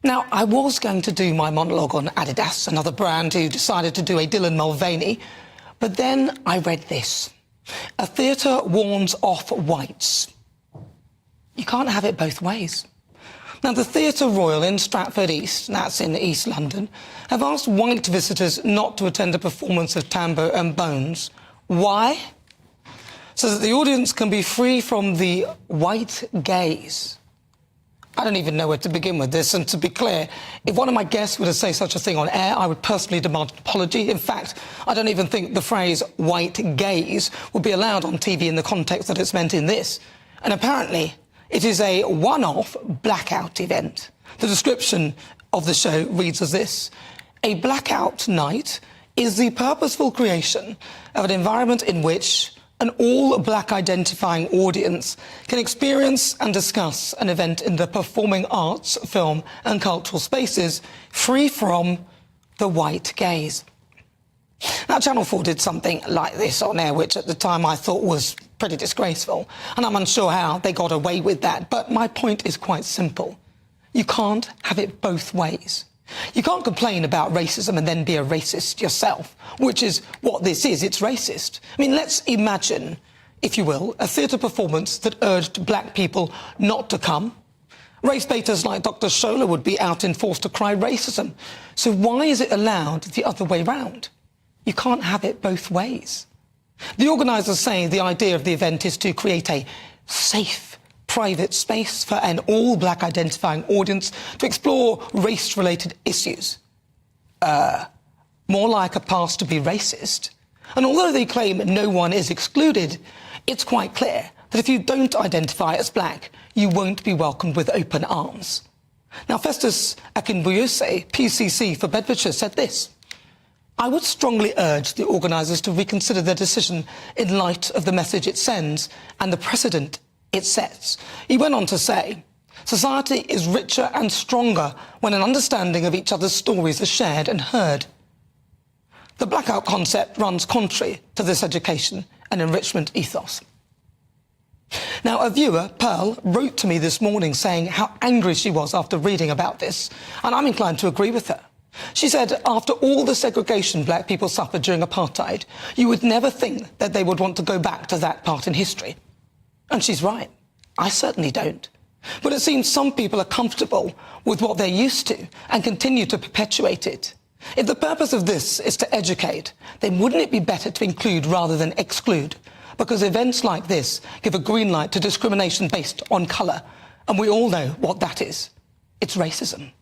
Now, I was going to do my monologue on Adidas, another brand who decided to do a Dylan Mulvaney, but then I read this. A theatre warns off whites. You can't have it both ways. Now, the Theatre Royal in Stratford East, that's in East London, have asked white visitors not to attend a performance of Tambo and Bones. Why? So that the audience can be free from the white gaze. I don't even know where to begin with this, and to be clear, if one of my guests were to say such a thing on air, I would personally demand an apology. In fact, I don't even think the phrase white gaze would be allowed on TV in the context that it's meant in this. And apparently, it is a one-off blackout event. The description of the show reads as this: a blackout night is the purposeful creation of an environment in which an all-black identifying audience can experience and discuss an event in the performing arts, film and cultural spaces free from the white gaze. Now, Channel 4 did something like this on air, which at the time I thought was pretty disgraceful, and I'm unsure how they got away with that, but my point is quite simple. You can't have it both ways. You can't complain about racism and then be a racist yourself, which is what this is. It's racist. I mean, let's imagine, if you will, a theatre performance that urged black people not to come. Race baiters like Dr. Shola would be out in force to cry racism. So why is it allowed the other way round? You can't have it both ways. The organisers say the idea of the event is to create a safe, private space for an all-black identifying audience to explore race-related issues. More like a pass to be racist. And although they claim no one is excluded, it's quite clear that if you don't identify as black, you won't be welcomed with open arms. Now, Festus Akinbuyose, PCC for Bedfordshire, said this: I would strongly urge the organisers to reconsider their decision in light of the message it sends and the precedent it sets. He went on to say, society is richer and stronger when an understanding of each other's stories is shared and heard. The blackout concept runs contrary to this education and enrichment ethos. Now, a viewer, Pearl, wrote to me this morning saying how angry she was after reading about this, and I'm inclined to agree with her. She said, after all the segregation black people suffered during apartheid, you would never think that they would want to go back to that part in history. And she's right. I certainly don't. But it seems some people are comfortable with what they're used to and continue to perpetuate it. If the purpose of this is to educate, then wouldn't it be better to include rather than exclude? Because events like this give a green light to discrimination based on colour, and we all know what that is. It's racism.